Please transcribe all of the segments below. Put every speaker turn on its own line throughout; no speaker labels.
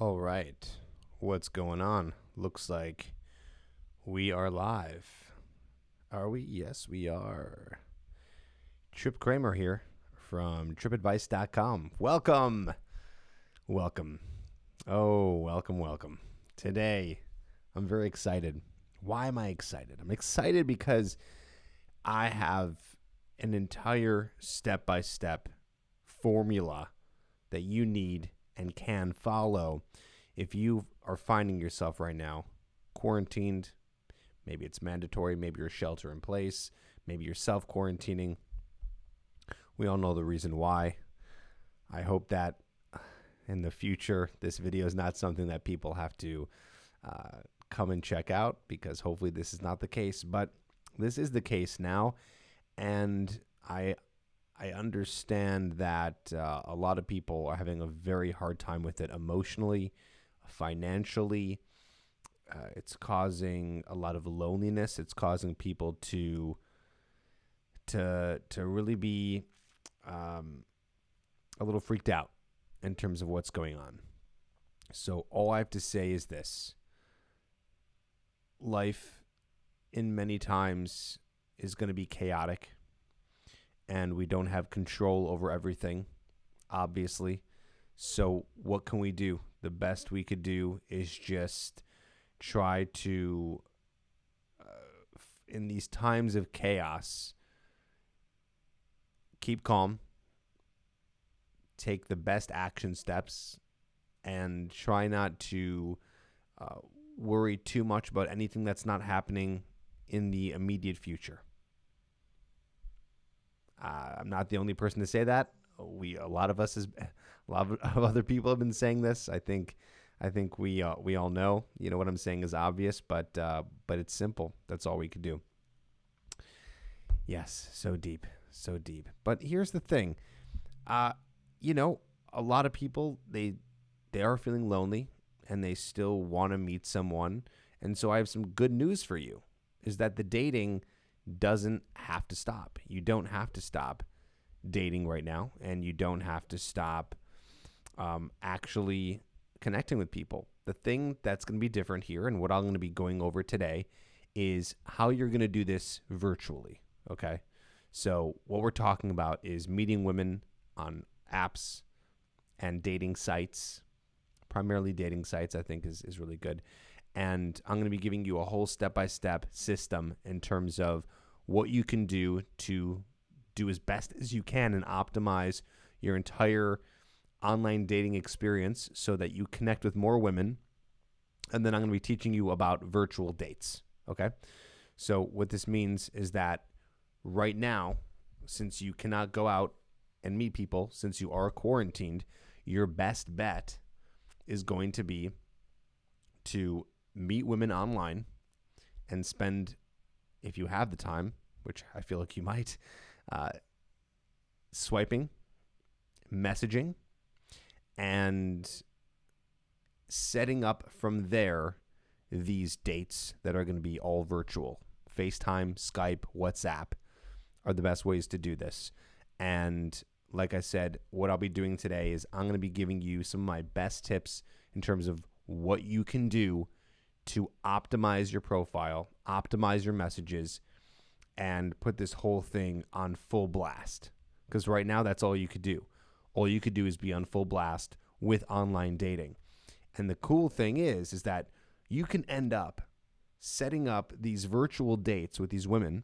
All right. What's going on? Looks like we are live. Are we? Yes, we are. Tripp Kramer here from trippadvice.com. Welcome. Welcome. Oh, welcome. Today, I'm very excited. Why am I excited? I'm excited because I have an entire step-by-step formula that you need and can follow if you are finding yourself right now quarantined. Maybe it's mandatory, maybe you're shelter in place, maybe you're self-quarantining. We all know the reason why. I hope that in the future, this video is not something that people have to come and check out, because hopefully this is not the case, but this is the case now. And I understand that a lot of people are having a very hard time with it emotionally, financially. It's causing a lot of loneliness. It's causing people to really be a little freaked out in terms of what's going on. So all I have to say is this: life in many times is going to be chaotic, and we don't have control over everything, obviously. So what can we do? The best we could do is just try to, in these times of chaos, keep calm, take the best action steps, and try not to worry too much about anything that's not happening in the immediate future. I'm not the only person to say that. A lot of other people have been saying this. I think we all know. You know, what I'm saying is obvious, but it's simple. That's all we could do. Yes, so deep. But here's the thing. A lot of people, they are feeling lonely, and they still want to meet someone. And so I have some good news for you, is that the dating doesn't have to stop. You don't have to stop dating right now, and you don't have to stop actually connecting with people. The thing that's going to be different here, and what I'm going to be going over today, is how you're going to do this virtually. Okay? So what we're talking about is meeting women on apps and dating sites. Primarily dating sites, I think, is really good. And I'm going to be giving you a whole step-by-step system in terms of what you can do to do as best as you can and optimize your entire online dating experience so that you connect with more women. And then I'm going to be teaching you about virtual dates. Okay? So what this means is that right now, since you cannot go out and meet people, since you are quarantined, your best bet is going to be to meet women online and spend, if you have the time, which I feel like you might, swiping, messaging, and setting up from there these dates that are going to be all virtual. FaceTime, Skype, WhatsApp are the best ways to do this. And like I said, what I'll be doing today is I'm going to be giving you some of my best tips in terms of what you can do to optimize your profile, optimize your messages, and put this whole thing on full blast. Because right now, that's all you could do. All you could do is be on full blast with online dating. And the cool thing is that you can end up setting up these virtual dates with these women.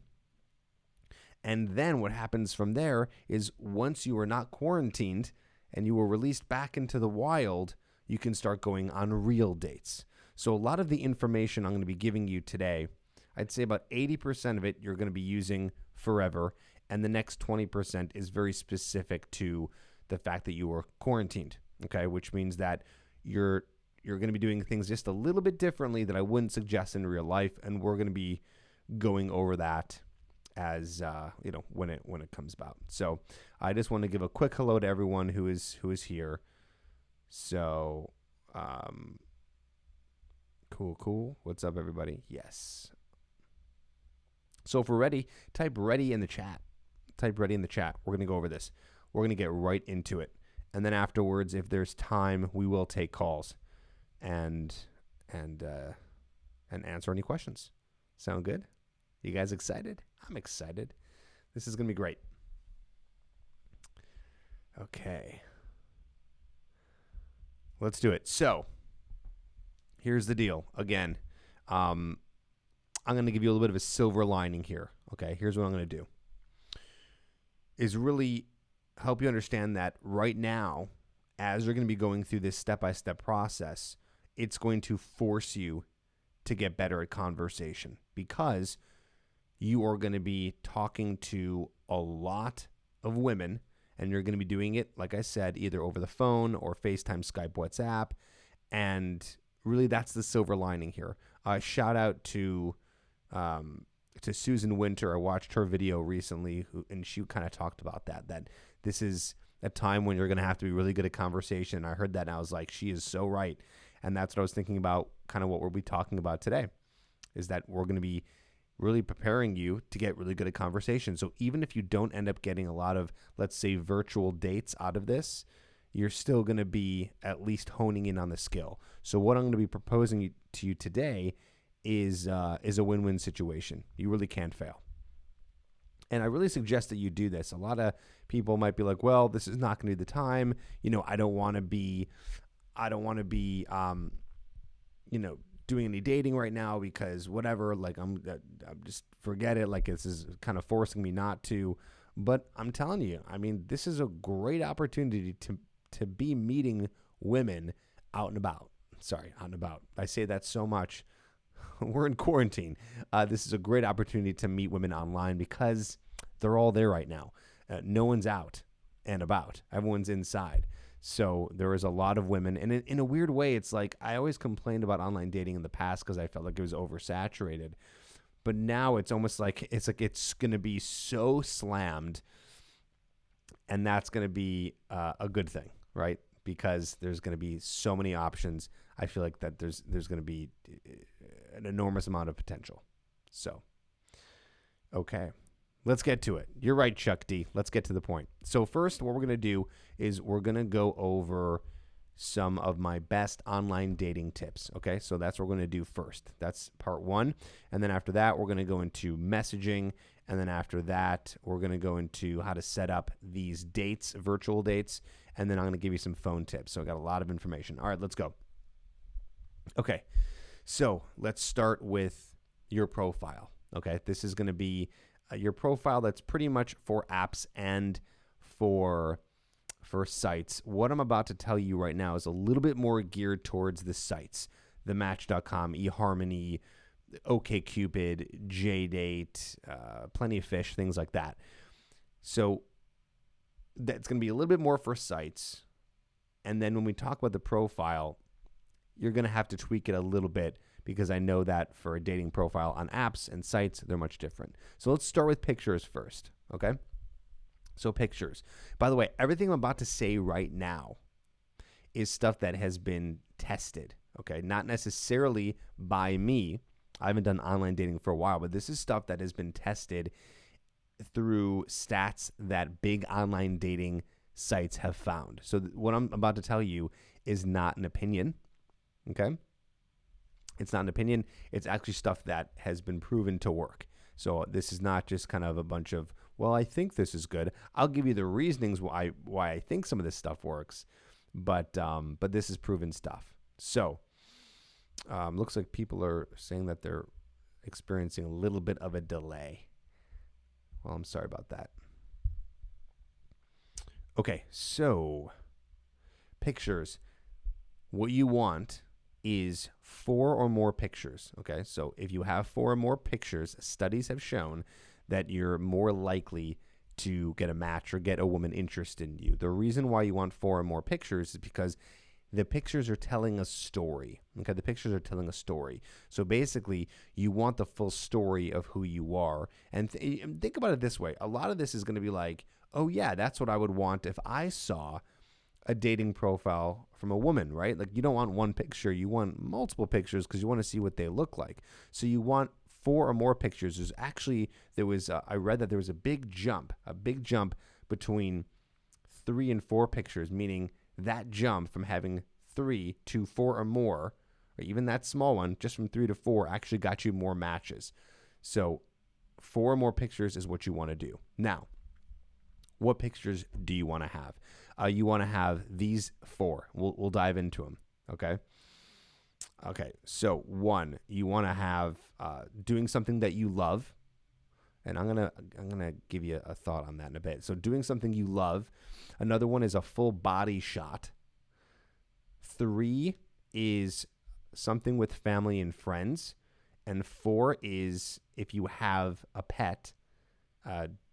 And then what happens from there is, once you are not quarantined and you are released back into the wild, you can start going on real dates. So a lot of the information I'm going to be giving you today, I'd say about 80% of it you're going to be using forever, and the next 20% is very specific to the fact that you are quarantined, okay? Which means that you're going to be doing things just a little bit differently that I wouldn't suggest in real life, and we're going to be going over that as when it comes about. So I just want to give a quick hello to everyone who is here. So cool. What's up, everybody? Yes. So if we're ready, type ready in the chat. We're going to go over this. We're going to get right into it. And then afterwards, if there's time, we will take calls. and and answer any questions. Sound good? You guys excited? I'm excited. This is going to be great. Okay. Let's do it. So, here's the deal. Again, I'm going to give you a little bit of a silver lining here. Okay, here's what I'm going to do. Is really help you understand that right now, as you're going to be going through this step-by-step process, it's going to force you to get better at conversation because you are going to be talking to a lot of women, and you're going to be doing it, like I said, either over the phone or FaceTime, Skype, WhatsApp, and really that's the silver lining here. Shout out to Susan Winter. I watched her video recently, and she kind of talked about that this is a time when you're going to have to be really good at conversation. I heard that, and I was like, she is so right. And that's what I was thinking about, kind of what we'll be talking about today, is that we're going to be really preparing you to get really good at conversation. So even if you don't end up getting a lot of, let's say, virtual dates out of this, you're still going to be at least honing in on the skill. So what I'm going to be proposing to you today is a win-win situation. You really can't fail. And I really suggest that you do this. A lot of people might be like, well, this is not going to be the time. I don't want to be, doing any dating right now because whatever, like I'm just forget it. Like this is kind of forcing me not to, but I'm telling you, I mean, this is a great opportunity to be meeting women out and about. Sorry, out and about. I say that so much. We're in quarantine. This is a great opportunity to meet women online because they're all there right now. No one's out and about. Everyone's inside. So there is a lot of women. And in a weird way, it's like I always complained about online dating in the past because I felt like it was oversaturated. But now it's almost like it's going to be so slammed. And that's going to be a good thing, right? Because there's going to be so many options. I feel like that there's going to be an enormous amount of potential. So, okay, let's get to it. You're right, Chuck D. Let's get to the point. So first, what we're going to do is we're going to go over some of my best online dating tips. Okay, so that's what we're going to do first. That's part one. And then after that, we're going to go into messaging. And then after that, we're going to go into how to set up these dates, virtual dates. And then I'm going to give you some phone tips. So I got a lot of information. All right, let's go. Okay, so let's start with your profile. Okay, this is going to be your profile that's pretty much for apps and for sites. What I'm about to tell you right now is a little bit more geared towards the sites, the Match.com, eHarmony, OkCupid, JDate, Plenty of Fish, things like that. So that's going to be a little bit more for sites. And then when we talk about the profile, you're going to have to tweak it a little bit because I know that for a dating profile on apps and sites, they're much different. So let's start with pictures first, okay? So pictures. By the way, everything I'm about to say right now is stuff that has been tested, okay? Not necessarily by me. I haven't done online dating for a while, but this is stuff that has been tested through stats that big online dating sites have found. So what I'm about to tell you is not an opinion, okay? It's not an opinion. It's actually stuff that has been proven to work. So this is not just kind of a bunch of, well, I think this is good. I'll give you the reasonings why I think some of this stuff works, but this is proven stuff. So looks like people are saying that they're experiencing a little bit of a delay. Well, I'm sorry about that. Okay, so pictures. What you want is 4 or more pictures, okay? So if you have 4 or more pictures, studies have shown that you're more likely to get a match or get a woman interested in you. The reason why you want 4 or more pictures is because the pictures are telling a story, okay? The pictures are telling a story. So basically, you want the full story of who you are. And think about it this way. A lot of this is going to be like, oh yeah, that's what I would want if I saw a dating profile from a woman, right? Like you don't want one picture, you want multiple pictures because you want to see what they look like. So you want 4 or more pictures. I read that there was a big jump between 3 and 4 pictures, meaning that jump from having 3 to 4 or more, or even that small one, just from 3 to 4, actually got you more matches. So 4 or more pictures is what you want to do. Now, what pictures do you want to have? You want to have these 4. We'll dive into them. Okay. So 1, you want to have doing something that you love, and I'm gonna give you a thought on that in a bit. So doing something you love. Another one is a full body shot. 3 is something with family and friends, and 4 is if you have a pet,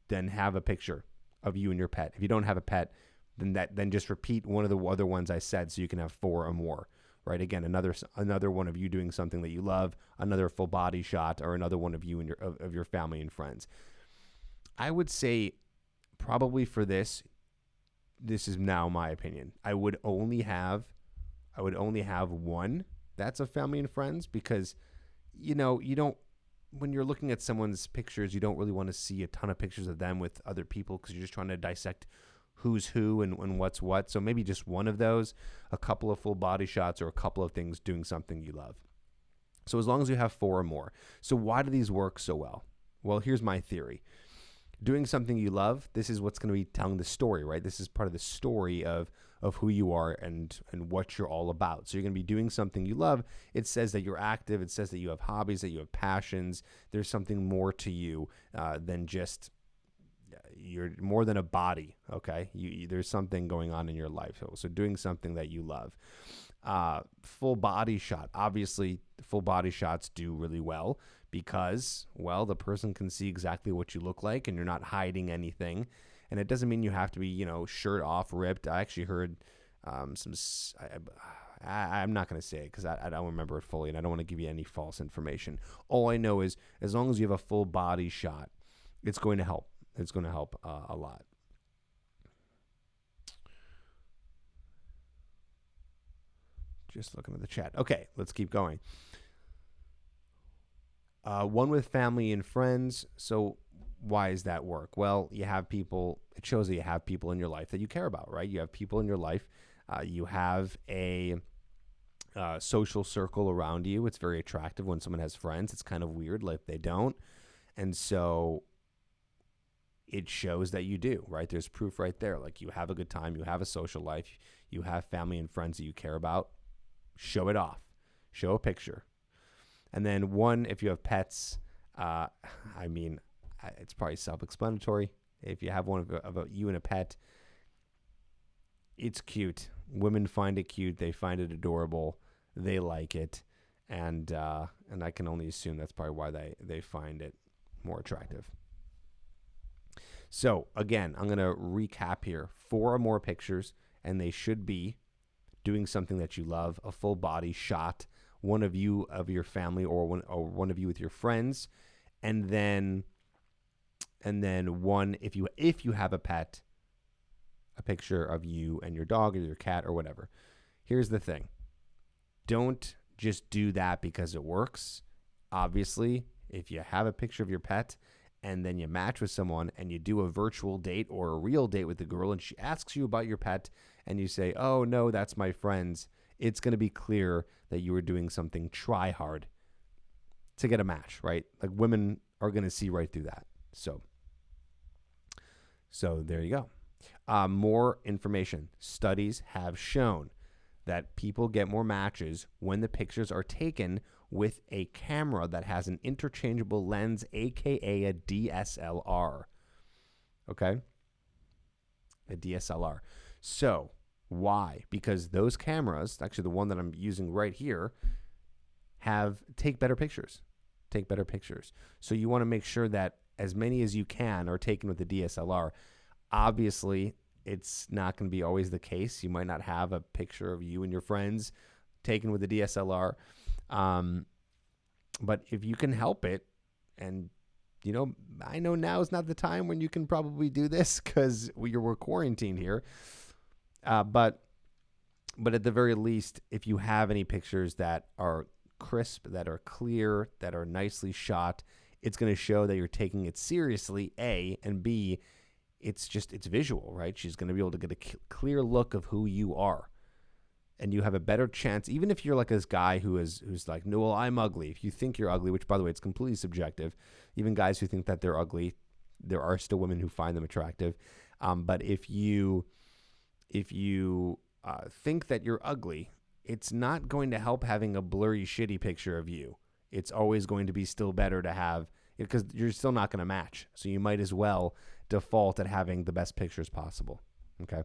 then have a picture of you and your pet. If you don't have a pet, then just repeat one of the other ones I said, so you can have 4 or more. Right? Again, another one of you doing something that you love, another full body shot, or another one of you and of your family and friends. I would say probably for this is now my opinion. I would only have 1 that's of family and friends, because you don't, when you're looking at someone's pictures, you don't really want to see a ton of pictures of them with other people, because you're just trying to dissect who's who and what's what. So maybe just one of those, a couple of full body shots, or a couple of things doing something you love. So as long as you have 4 or more. So why do these work so well? Well, here's my theory. Doing something you love, this is what's going to be telling the story, right? This is part of the story of who you are and what you're all about. So you're going to be doing something you love. It says that you're active. It says that you have hobbies, that you have passions. There's something more to you than just, you're more than a body, okay? There's something going on in your life. So doing something that you love. Full body shot. Obviously, full body shots do really well because, well, the person can see exactly what you look like and you're not hiding anything. And it doesn't mean you have to be, shirt off, ripped. I actually heard I'm not going to say it because I don't remember it fully, and I don't want to give you any false information. All I know is as long as you have a full body shot, it's going to help. It's going to help a lot. Just looking at the chat. Okay, let's keep going. 1 with family and friends. So why does that work? Well, you have people. It shows that you have people in your life that you care about, right? You have people in your life. You have a social circle around you. It's very attractive when someone has friends. It's kind of weird like they don't. And so it shows that you do, right? There's proof right there. Like you have a good time, you have a social life, you have family and friends that you care about. Show it off. Show a picture. And then 1, if you have pets, it's probably self-explanatory. If you have one of you and a pet, it's cute. Women find it cute. They find it adorable. They like it. And I can only assume that's probably why they find it more attractive. So, again, I'm going to recap here. 4 or more pictures, and they should be doing something that you love, a full body shot, one of you of your family or one of you with your friends, and then 1 if you have a pet, a picture of you and your dog or your cat or whatever. Here's the thing. Don't just do that because it works. Obviously, if you have a picture of your pet and then you match with someone and you do a virtual date or a real date with the girl and she asks you about your pet and you say, "Oh, no, that's my friend's," it's going to be clear that you were doing something try hard to get a match, right? Like women are going to see right through that. So there you go. More information. Studies have shown that people get more matches when the pictures are taken with a camera that has an interchangeable lens, aka a DSLR. Okay? A DSLR. So, why? Because those cameras, actually the one that I'm using right here, take better pictures. Take better pictures. So you want to make sure that as many as you can are taken with the DSLR. Obviously, it's not going to be always the case. You might not have a picture of you and your friends taken with the DSLR. But if you can help it, and, I know now is not the time when you can probably do this because we're quarantined here. But at the very least, if you have any pictures that are crisp, that are clear, that are nicely shot, it's going to show that you're taking it seriously, A, and B, it's visual, right? She's going to be able to get a clear look of who you are. and you have a better chance, even if you're like this guy who's like, no, well, I'm ugly. If you think you're ugly, which by the way, it's completely subjective. Even guys who think that they're ugly, there are still women who find them attractive. But if you think that you're ugly, it's not going to help having a blurry, shitty picture of you. It's always going to be still better to have, because you're still not going to match. So you might as well default at having the best pictures possible. Okay.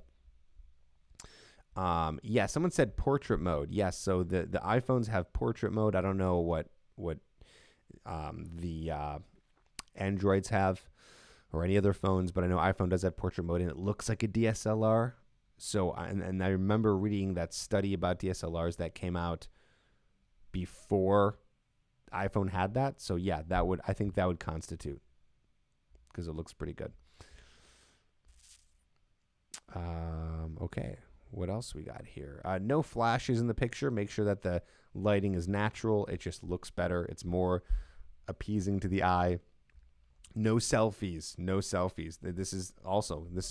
Yeah, someone said portrait mode. Yes, so the iPhones have portrait mode. I don't know what the Androids have or any other phones, but I know iPhone does have portrait mode, and it looks like a DSLR. So, and I remember reading that study about DSLRs that came out before iPhone had that. So yeah, I think that would constitute, because it looks pretty good. Okay. What else we got here? No flashes in the picture. Make sure that the lighting is natural. It just looks better. It's more appeasing to the eye. No selfies. No selfies. This is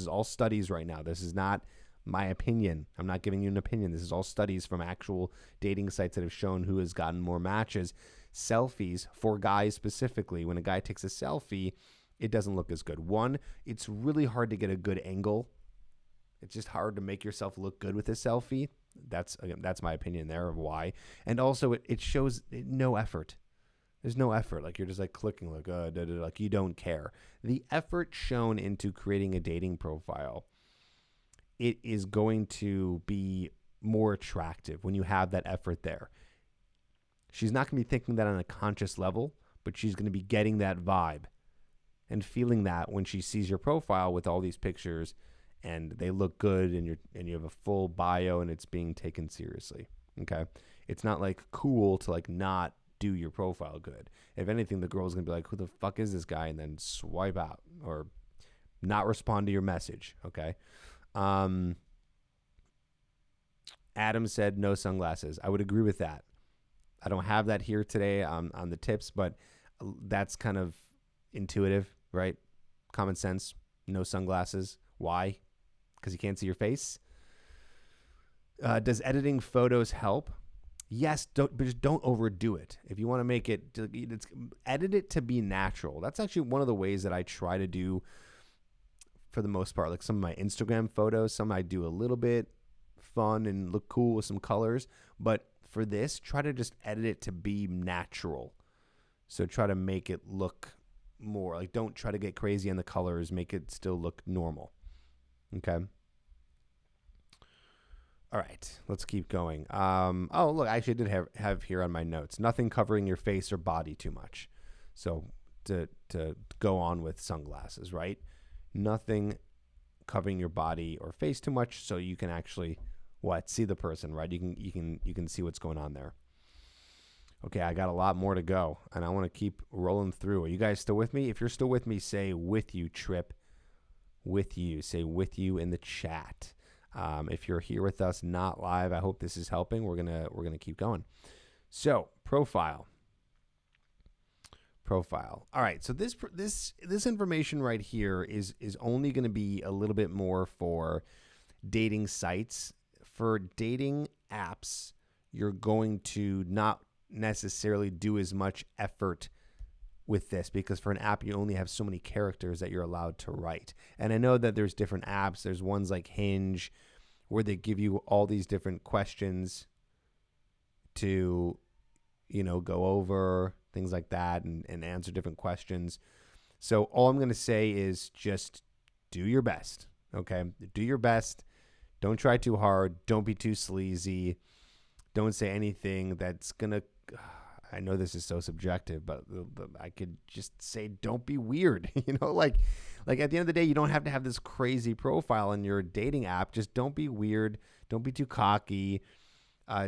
all studies right now. This is not my opinion. I'm not giving you an opinion. This is all studies from actual dating sites that have shown who has gotten more matches. Selfies for guys specifically. When a guy takes a selfie, it doesn't look as good. One, it's really hard to get a good angle. It's just hard to make yourself look good with a selfie. That's my opinion there of why. And also, it shows no effort. There's no effort. Like, you're just like clicking, like, like you don't care. The effort shown into creating a dating profile, it is going to be more attractive when you have that effort there. She's not going to be thinking that on a conscious level, but she's going to be getting that vibe and feeling that when she sees your profile with all these pictures, and they look good, and you have a full bio, and it's being taken seriously. Okay, it's not like cool to like not do your profile good. If anything, the girl's gonna be like, "Who the fuck is this guy?" and then swipe out or not respond to your message. Okay. Adam said no sunglasses. I would agree with that. I don't have that here today on the tips, but that's kind of intuitive, right? Common sense. No sunglasses. Why? Because you can't see your face. Does editing photos help? Yes, but just don't overdo it. If you want to make it, edit it to be natural. That's actually one of the ways that I try to do, for the most part. Like some of my Instagram photos, some I do a little bit fun and look cool with some colors. But for this, try to just edit it to be natural. So try to make it look more like, don't try to get crazy on the colors. Make it still look normal. Okay. All right, let's keep going. Oh, look, I actually did have here on my notes, nothing covering your face or body too much. So to go on with sunglasses, right? Nothing covering your body or face too much, so you can actually see the person, right? You can see what's going on there. Okay, I got a lot more to go, and I want to keep rolling through. Are you guys still with me? If you're still with me, say with you, Tripp. With you. Say with you in the chat. If you're here with us, not live, I hope this is helping. We're gonna keep going. So profile. All right. So this information right here is only going to be a little bit more for dating sites. For dating apps, you're going to not necessarily do as much effort with this, because for an app you only have so many characters that you're allowed to write. And I know that there's different apps. There's ones like Hinge where they give you all these different questions to, go over, things like that, and answer different questions. So all I'm going to say is just do your best. Okay? Do your best. Don't try too hard. Don't be too sleazy. Don't say anything that's going to, I know this is so subjective, but I could just say, don't be weird. Like at the end of the day, you don't have to have this crazy profile in your dating app. Just don't be weird. Don't be too cocky.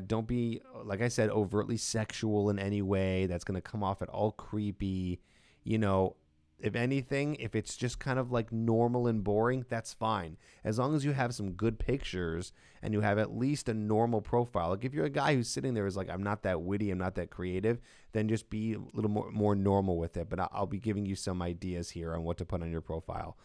Don't be, like I said, overtly sexual in any way. That's going to come off at all creepy. If anything, if it's just kind of like normal and boring, that's fine. As long as you have some good pictures and you have at least a normal profile. Like if you're a guy who's sitting there is like, I'm not that witty, I'm not that creative, then just be a little more normal with it. But I'll be giving you some ideas here on what to put on your profile.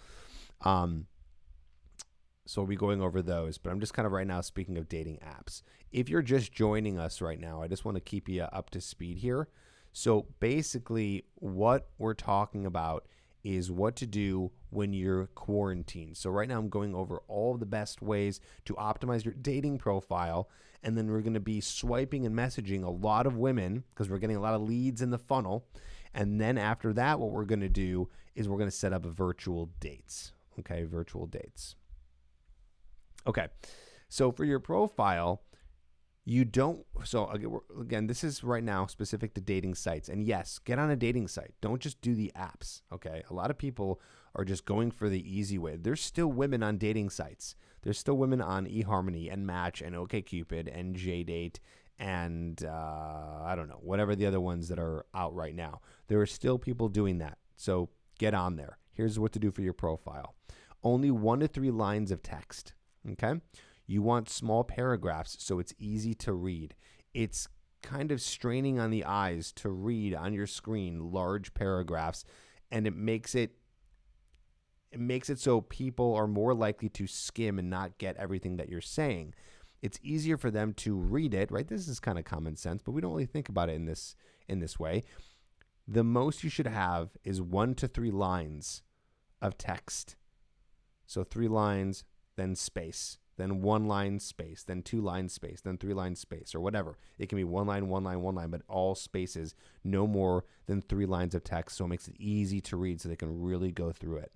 So we'll be going over those, but I'm just kind of right now speaking of dating apps. If you're just joining us right now, I just want to keep you up to speed here. So basically, what we're talking about is what to do when you're quarantined. So right now I'm going over all of the best ways to optimize your dating profile, and then we're going to be swiping and messaging a lot of women because we're getting a lot of leads in the funnel. And then after that, what we're going to do is we're going to set up virtual dates. Okay, virtual dates. Okay, so for your profile, you don't, so again, this is right now specific to dating sites. And yes, get on a dating site. Don't just do the apps, okay? A lot of people are just going for the easy way. There's still women on dating sites. There's still women on eHarmony and Match and OkCupid and JDate and I don't know, whatever the other ones that are out right now. There are still people doing that. So get on there. Here's what to do for your profile. Only 1 to 3 lines of text. Okay, you want small paragraphs so it's easy to read. It's kind of straining on the eyes to read on your screen large paragraphs, and it makes it so people are more likely to skim and not get everything that you're saying. It's easier for them to read it, right? This is kind of common sense, but we don't really think about it in this way. The most you should have is 1 to 3 lines of text. So 3 lines, then space, then 1 line space, then 2 lines space, then 3 lines space, or whatever. It can be 1 line, 1 line, 1 line, but all spaces, no more than 3 lines of text. So it makes it easy to read so they can really go through it.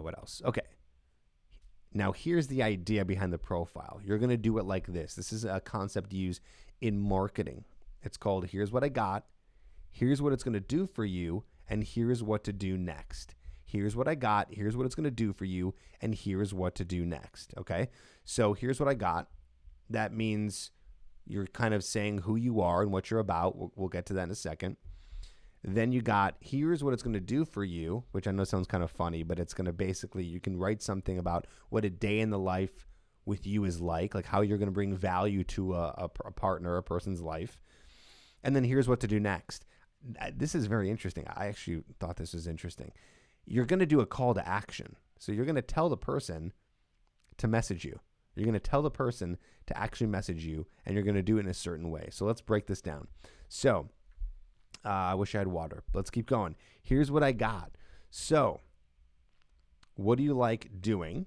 What else? Okay. Now here's the idea behind the profile. You're going to do it like this. This is a concept used in marketing. It's called here's what I got, here's what it's going to do for you, and here's what to do next. Here's what I got, here's what it's going to do for you, and here's what to do next, okay? So here's what I got. That means you're kind of saying who you are and what you're about. We'll get to that in a second. Then you got here's what it's going to do for you, which I know sounds kind of funny, but it's going to basically, you can write something about what a day in the life with you is like how you're going to bring value to a partner, a person's life. And then here's what to do next. This is very interesting. I actually thought this was interesting. You're going to do a call to action. So you're going to tell the person to message you. You're going to tell the person to actually message you, and you're going to do it in a certain way. So let's break this down. So I wish I had water. Let's keep going. Here's what I got. So what do you like doing?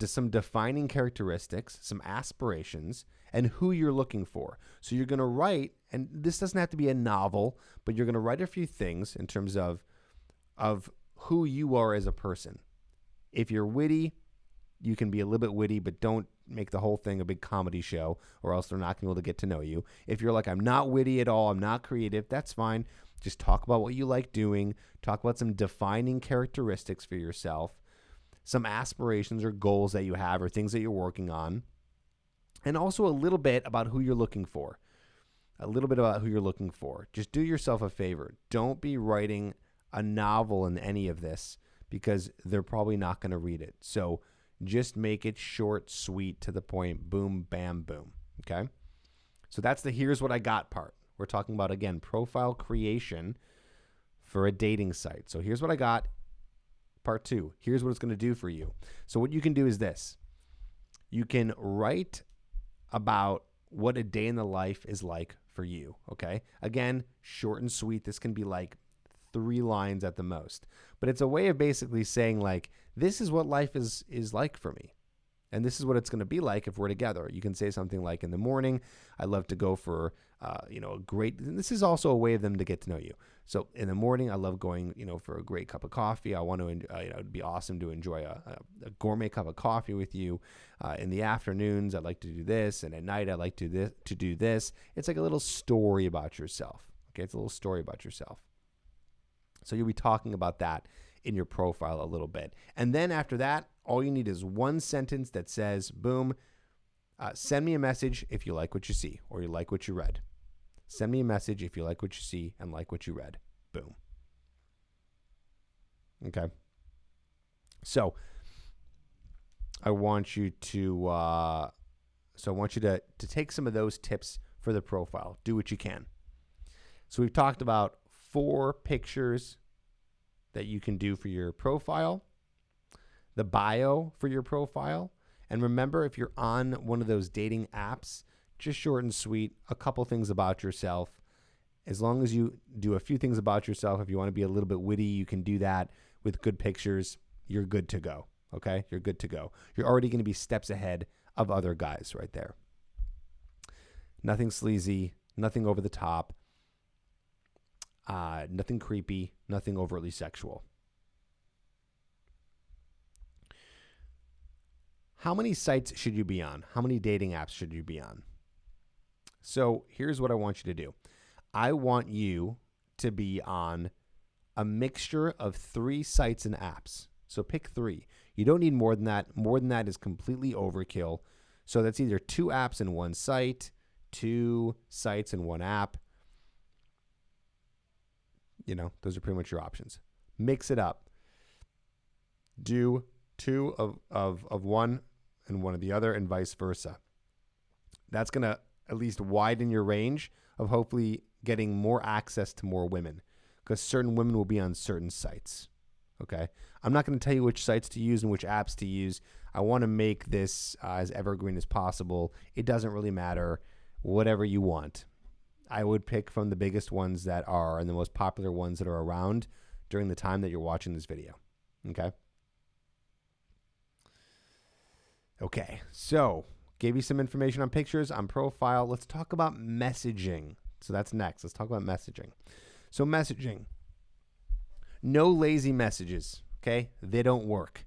Some defining characteristics, some aspirations, and who you're looking for. So you're going to write, and this doesn't have to be a novel, but you're going to write a few things in terms of who you are as a person. If you're witty, you can be a little bit witty, but don't make the whole thing a big comedy show, or else they're not going to be able to get to know you. If you're like, I'm not witty at all, I'm not creative, that's fine. Just talk about what you like doing. Talk about some defining characteristics for yourself, some aspirations or goals that you have or things that you're working on, and also a little bit about who you're looking for. A little bit about who you're looking for. Just do yourself a favor. Don't be writing a novel in any of this because they're probably not going to read it. So just make it short, sweet, to the point, boom, bam, boom. Okay? So that's the here's what I got part. We're talking about, again, profile creation for a dating site. So here's what I got, part 2. Here's what it's going to do for you. So what you can do is this. You can write about what a day in the life is like for you. Okay? Again, short and sweet. This can be like 3 lines at the most. But it's a way of basically saying this is what life is like for me. And this is what it's going to be like if we're together. You can say something like, in the morning, I love to go for, a great, and this is also a way of them to get to know you. So in the morning, I love going, for a great cup of coffee. I want to, it'd be awesome to enjoy a gourmet cup of coffee with you. In the afternoons, I'd like to do this. And at night, I like to do this. It's like a little story about yourself. Okay. It's a little story about yourself. So you'll be talking about that in your profile a little bit. And then after that, all you need is 1 sentence that says, boom, send me a message if you like what you see or you like what you read. Send me a message if you like what you see and like what you read. Boom. Okay. So I want you to take some of those tips for the profile. Do what you can. So we've talked about 4 pictures that you can do for your profile. the bio for your profile. And remember, if you're on one of those dating apps, just short and sweet, a couple things about yourself. As long as you do a few things about yourself, if you want to be a little bit witty, you can do that with good pictures. You're good to go. Okay? You're good to go. You're already going to be steps ahead of other guys right there. Nothing sleazy, nothing over the top, nothing creepy, nothing overtly sexual. How many sites should you be on? How many dating apps should you be on? So here's what I want you to do. I want you to be on a mixture of 3 sites and apps. So pick 3. You don't need more than that. More than that is completely overkill. So that's either 2 apps and 1 site, 2 sites and 1 app. You know, those are pretty much your options. Mix it up. Do 2 of one and 1 of the other, and vice versa. That's going to at least widen your range of hopefully getting more access to more women, because certain women will be on certain sites. Okay? I'm not going to tell you which sites to use and which apps to use. I want to make this as evergreen as possible. It doesn't really matter. Whatever you want. I would pick from the biggest ones that are and the most popular ones that are around during the time that you're watching this video. Okay? Okay, so gave you some information on pictures, on profile. Let's talk about messaging. So that's next. Let's talk about messaging. So messaging. No lazy messages, okay? They don't work.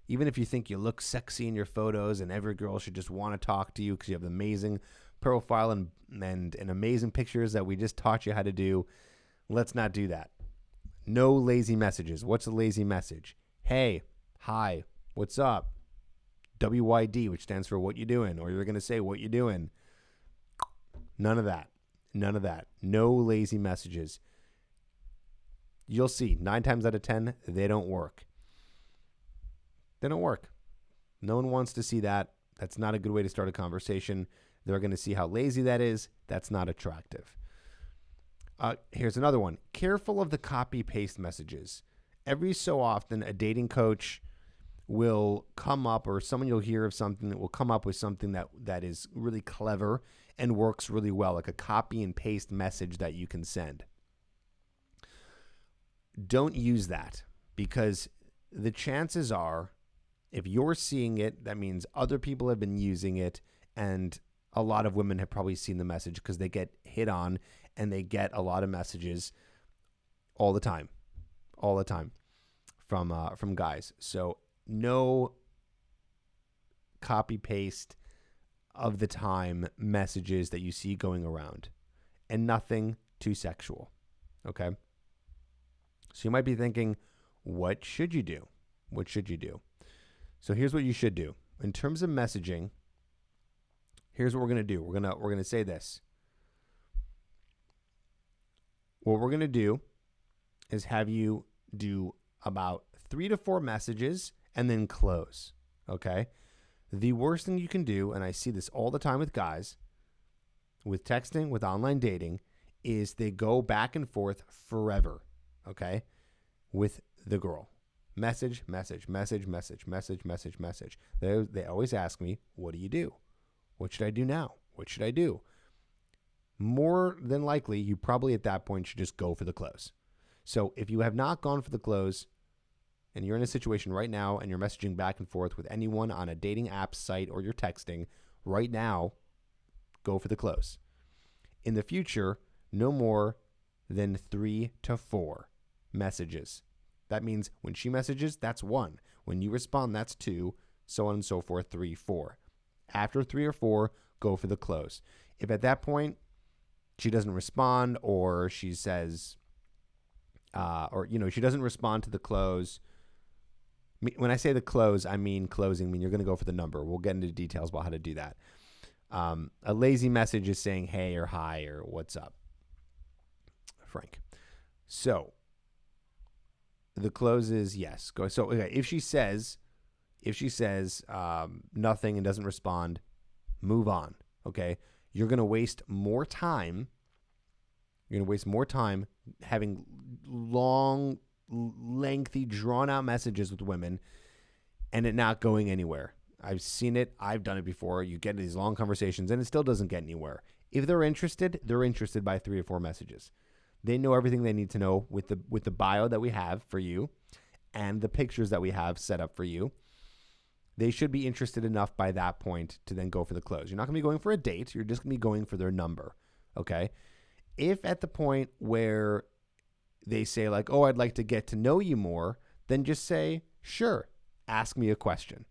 Even if you think you look sexy in your photos and every girl should just want to talk to you because you have an amazing profile and amazing pictures that we just taught you how to do, let's not do that. No lazy messages. What's a lazy message? Hey, hi, what's up? WYD, which stands for what you doing, or you're going to say what you doing. None of that. None of that. No lazy messages. You'll see 9 times out of 10, they don't work. They don't work. No one wants to see that. That's not a good way to start a conversation. They're going to see how lazy that is. That's not attractive. Here's another one. Careful of the copy-paste messages. Every so often, a dating coach will come up, or someone you'll hear of something that will come up with something that is really clever and works really well, like a copy and paste message that you can send. Don't use that, because the chances are, if you're seeing it, that means other people have been using it, and a lot of women have probably seen the message because they get hit on and they get a lot of messages all the time from guys. So no copy paste of the time messages that you see going around, and nothing too sexual. Okay. So you might be thinking, what should you do? What should you do? So here's what you should do. In terms of messaging, here's what we're going to do. We're going to say this. What we're going to do is have you do about 3 to 4 messages and then close. Okay? The worst thing you can do, and I see this all the time with guys, with texting, with online dating, is they go back and forth forever. Okay? With the girl. Message, message, message, message, message, message, message. They always ask me, what do you do? What should I do now? What should I do? More than likely, you probably at that point should just go for the close. So if you have not gone for the close, and you're in a situation right now and you're messaging back and forth with anyone on a dating app site, or you're texting right now, go for the close. In the future, no more than 3 to 4 messages. That means when she messages, that's 1. When you respond, that's 2, so on and so forth, 3, 4. After 3 or 4, go for the close. If at that point she doesn't respond, or she says, she doesn't respond to the close. When I say the close, I mean closing. I mean, you're going to go for the number. We'll get into details about how to do that. A lazy message is saying hey or hi or what's up, Frank. So the close is yes. Go. So okay, if she says nothing and doesn't respond, move on. Okay, you're going to waste more time. You're going to waste more time having long, lengthy, drawn-out messages with women, and it not going anywhere. I've seen it. I've done it before. You get into these long conversations and it still doesn't get anywhere. If they're interested by 3 or 4 messages. They know everything they need to know with the bio that we have for you and the pictures that we have set up for you. They should be interested enough by that point to then go for the close. You're not going to be going for a date. You're just going to be going for their number, okay? If at the point where they say like, oh, I'd like to get to know you more, then just say, sure, ask me a question.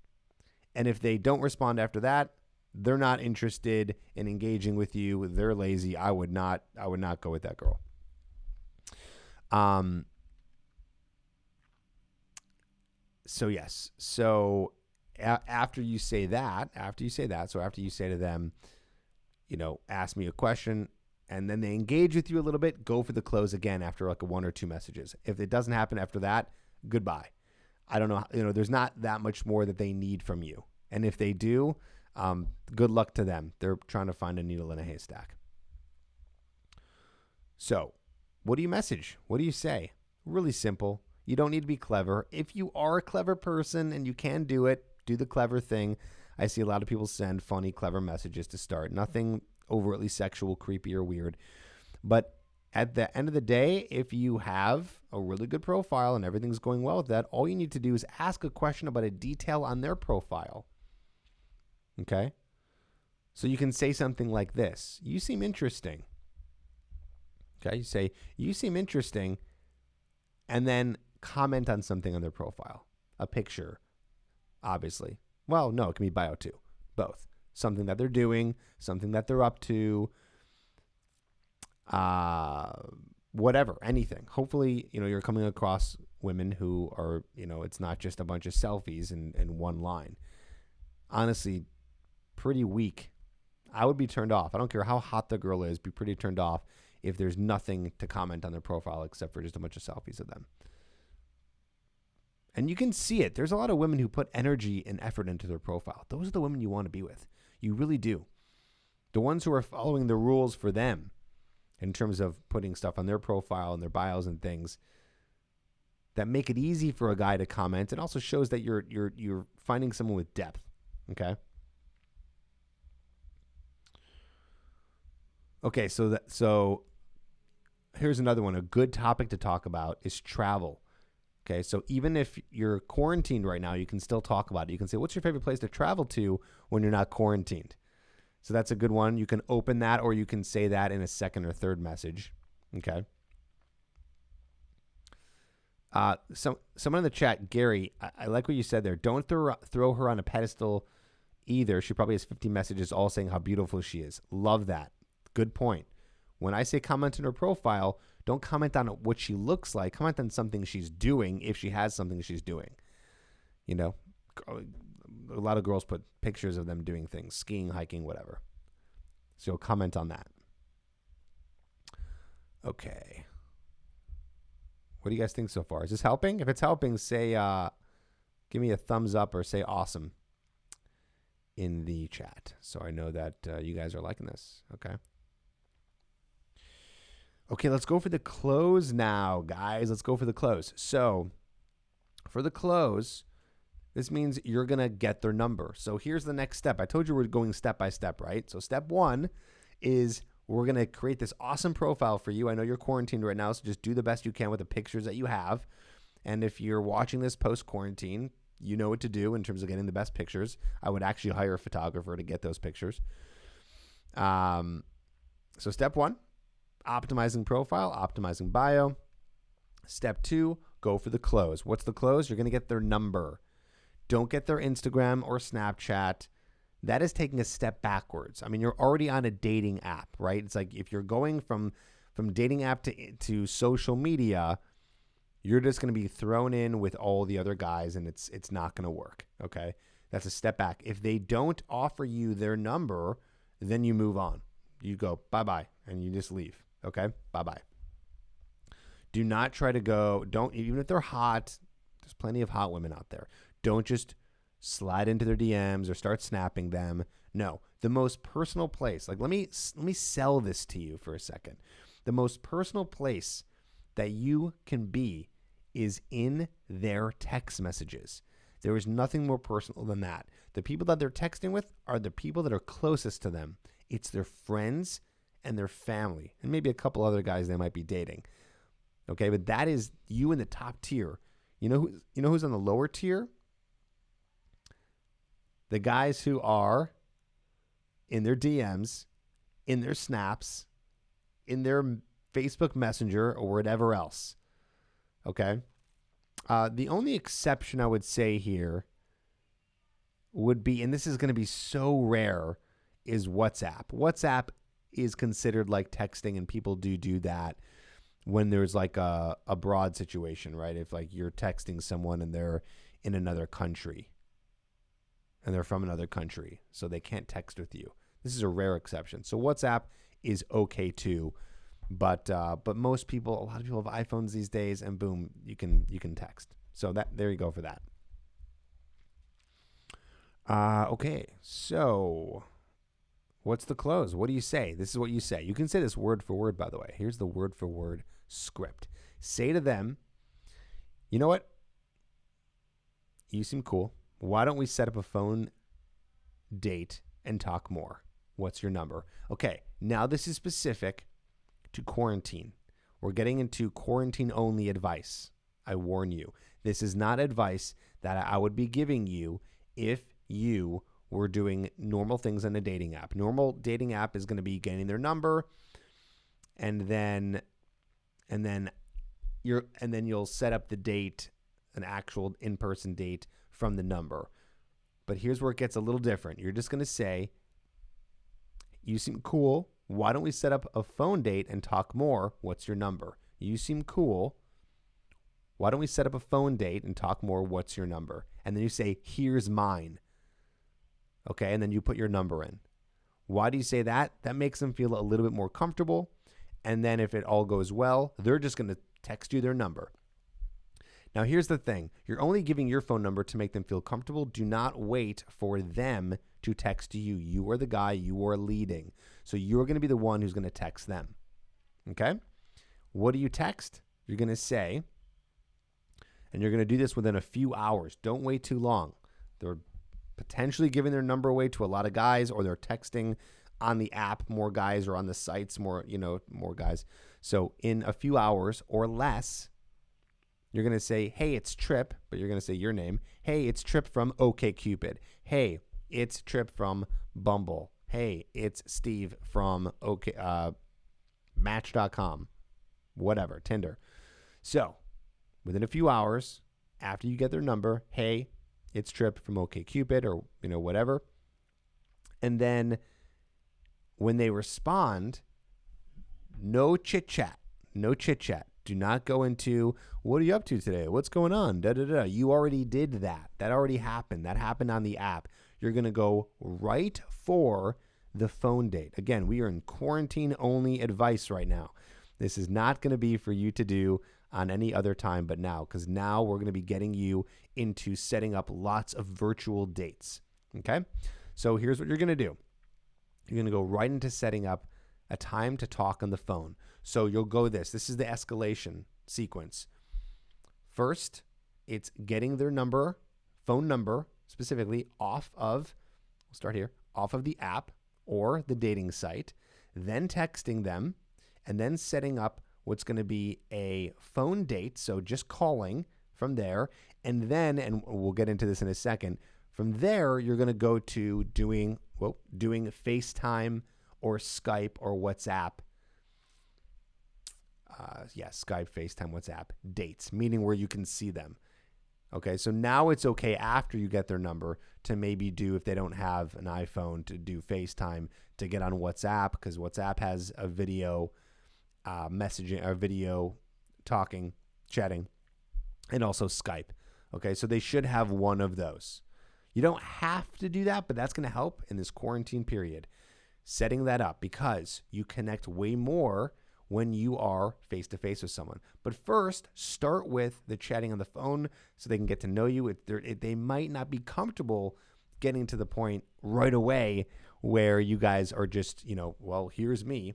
And if they don't respond after that, they're not interested in engaging with you. They're lazy. I would not go with that girl. So yes. So after you say that, so after you say to them, ask me a question, and then they engage with you a little bit, go for the close again after like 1 or 2 messages. If it doesn't happen after that, goodbye. I don't know. There's not that much more that they need from you. And if they do, good luck to them. They're trying to find a needle in a haystack. So what do you message? What do you say? Really simple. You don't need to be clever. If you are a clever person and you can do it, do the clever thing. I see a lot of people send funny, clever messages to start. Nothing overtly sexual, creepy, or weird. But at the end of the day, if you have a really good profile and everything's going well with that, all you need to do is ask a question about a detail on their profile. Okay? So you can say something like this. You seem interesting. Okay? You say, you seem interesting, and then comment on something on their profile. A picture, obviously. Well, no, it can be bio too. Both. Something that they're doing, something that they're up to, whatever, anything. Hopefully, you're coming across women who are, it's not just a bunch of selfies in one line. Honestly, pretty weak. I would be turned off. I don't care how hot the girl is, be pretty turned off if there's nothing to comment on their profile except for just a bunch of selfies of them. And you can see it. There's a lot of women who put energy and effort into their profile. Those are the women you want to be with. You really do. The ones who are following the rules for them in terms of putting stuff on their profile and their bios and things that make it easy for a guy to comment and also shows that you're finding someone with depth. Okay? Okay, so here's another one. A good topic to talk about is travel. Okay, so even if you're quarantined right now, you can still talk about it. You can say, what's your favorite place to travel to when you're not quarantined? So that's a good one. You can open that, or you can say that in a second or third message. Okay. Someone in the chat, Gary, I like what you said there. Don't throw her on a pedestal either. She probably has 50 messages all saying how beautiful she is. Love that. Good point. When I say comment on her profile, don't comment on what she looks like. Comment on something she's doing if she has something she's doing. A lot of girls put pictures of them doing things, skiing, hiking, whatever. So comment on that. Okay. What do you guys think so far? Is this helping? If it's helping, say, give me a thumbs up or say awesome in the chat. So I know that you guys are liking this. Okay. Okay, let's go for the close now, guys. Let's go for the close. So for the close, this means you're going to get their number. So here's the next step. I told you we're going step by step, right? So step 1 is we're going to create this awesome profile for you. I know you're quarantined right now, so just do the best you can with the pictures that you have. And if you're watching this post-quarantine, you know what to do in terms of getting the best pictures. I would actually hire a photographer to get those pictures. So step 1. Optimizing profile, optimizing bio. Step 2, go for the close. What's the close? You're going to get their number. Don't get their Instagram or Snapchat. That is taking a step backwards. I mean, you're already on a dating app, right? It's like if you're going from dating app to social media, you're just going to be thrown in with all the other guys, and it's not going to work, okay? That's a step back. If they don't offer you their number, then you move on. You go, bye-bye, and you just leave. Okay, bye-bye. Do not try to go, even if they're hot, there's plenty of hot women out there. Don't just slide into their DMs or start snapping them. No, the most personal place, like let me sell this to you for a second. The most personal place that you can be is in their text messages. There is nothing more personal than that. The people that they're texting with are the people that are closest to them. It's their friends and their family, and maybe a couple other guys they might be dating. Okay, but that is you in the top tier. You know who's on the lower tier? The guys who are in their DMs, in their snaps, in their Facebook Messenger, or whatever else. Okay? The only exception I would say here would be, and this is going to be so rare, is WhatsApp. WhatsApp is considered like texting, and people do that when there's like a broad situation, right? If like you're texting someone and they're in another country and they're from another country, so they can't text with you. This is a rare exception. So WhatsApp is okay too, but most people, a lot of people have iPhones these days, and boom, you can text. So there you go for that. Okay, so what's the close? What do you say? This is what you say. You can say this word for word, by the way. Here's the word for word script. Say to them, you know what? You seem cool. Why don't we set up a phone date and talk more? What's your number? Okay, now this is specific to quarantine. We're getting into quarantine-only advice. I warn you. This is not advice that I would be giving you if you were doing normal things on a dating app. Normal dating app is going to be getting their number, and then you'll set up the date, an actual in-person date from the number. But here's where it gets a little different. You're just going to say, you seem cool. Why don't we set up a phone date and talk more? What's your number? You seem cool. Why don't we set up a phone date and talk more? What's your number? And then you say, here's mine. Okay, and then you put your number in. Why do you say that? That makes them feel a little bit more comfortable. And then if it all goes well, they're just going to text you their number. Now, here's the thing. You're only giving your phone number to make them feel comfortable. Do not wait for them to text you. You are the guy. You are leading. So you're going to be the one who's going to text them. Okay? What do you text? You're going to say, and you're going to do this within a few hours. Don't wait too long. They're potentially giving their number away to a lot of guys, or they're texting on the app more guys, or on the sites more guys. So in a few hours or less, you're going to say, hey, it's Tripp, but you're going to say your name. Hey, it's Tripp from OkCupid. Hey, it's Tripp from Bumble. Hey, it's Steve from Match.com. Whatever, Tinder. So within a few hours, after you get their number, hey, it's Tripp from OkCupid, or whatever. And then when they respond, no chit chat. Do not go into, what are you up to today? What's going on? You already did that. That already happened. That happened on the app. You're going to go right for the phone date. Again, we are in quarantine only advice right now. This is not going to be for you to do on any other time but now, because now we're going to be getting you into setting up lots of virtual dates. Okay? So here's what you're going to do. You're going to go right into setting up a time to talk on the phone. So you'll go this is the escalation sequence. First, it's getting their number, phone number specifically, off of the app or the dating site, then texting them, and then setting up what's going to be a phone date. So just calling from there. And then, and we'll get into this in a second, from there, you're going to go to doing FaceTime or Skype or WhatsApp. Skype, FaceTime, WhatsApp dates, meaning where you can see them. Okay, so now it's okay after you get their number to maybe do, if they don't have an iPhone, to do FaceTime, to get on WhatsApp, because WhatsApp has a video messaging, or video talking, chatting, and also Skype. Okay, so they should have one of those. You don't have to do that, but that's going to help in this quarantine period. Setting that up, because you connect way more when you are face-to-face with someone. But first, start with the chatting on the phone so they can get to know you. They might not be comfortable getting to the point right away where you guys are just, well, here's me.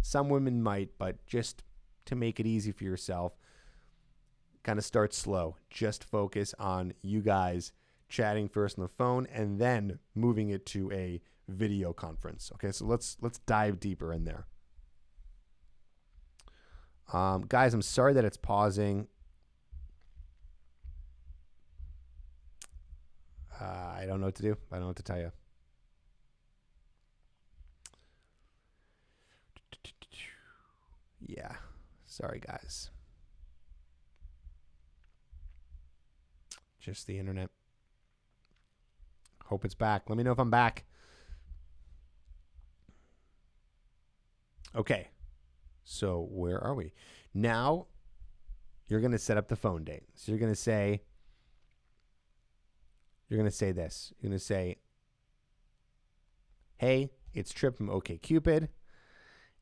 Some women might, but just to make it easy for yourself, kind of start slow. Just focus on you guys chatting first on the phone and then moving it to a video conference. Okay, so let's dive deeper in there. Guys, I'm sorry that it's pausing. I don't know what to do. I don't know what to tell you. Yeah, sorry guys. Just the internet. Hope it's back. Let me know if I'm back. Okay. So where are we? Now you're going to set up the phone date. So you're going to say this. You're going to say, hey, it's Tripp from OkCupid.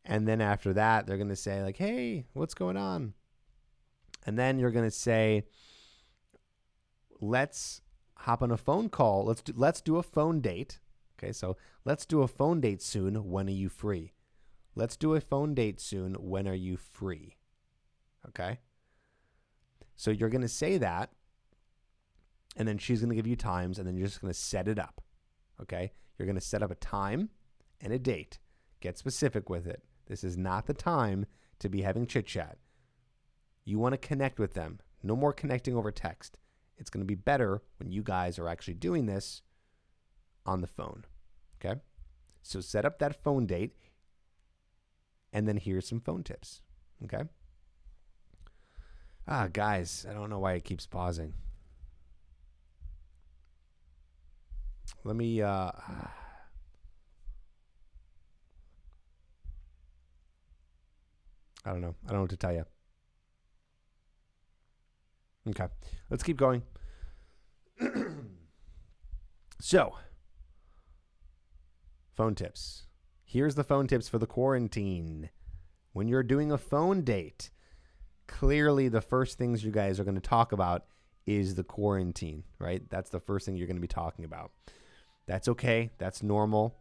And then after that, they're going to say like, hey, what's going on? And then you're going to say, let's hop on a phone call. Let's do a phone date. Okay, so let's do a phone date soon. When are you free? Let's do a phone date soon. When are you free? Okay. So you're going to say that, and then she's going to give you times, and then you're just going to set it up. Okay. You're going to set up a time and a date. Get specific with it. This is not the time to be having chit chat. You want to connect with them. No more connecting over text. It's going to be better when you guys are actually doing this on the phone. Okay. So set up that phone date. And then here's some phone tips. Okay. Guys, I don't know why it keeps pausing. Let me, I don't know. I don't know what to tell you. Okay. Let's keep going. So, phone tips. Here's the phone tips for the quarantine. When you're doing a phone date, clearly the first things you guys are going to talk about is the quarantine, right? That's the first thing you're going to be talking about. That's okay. That's normal.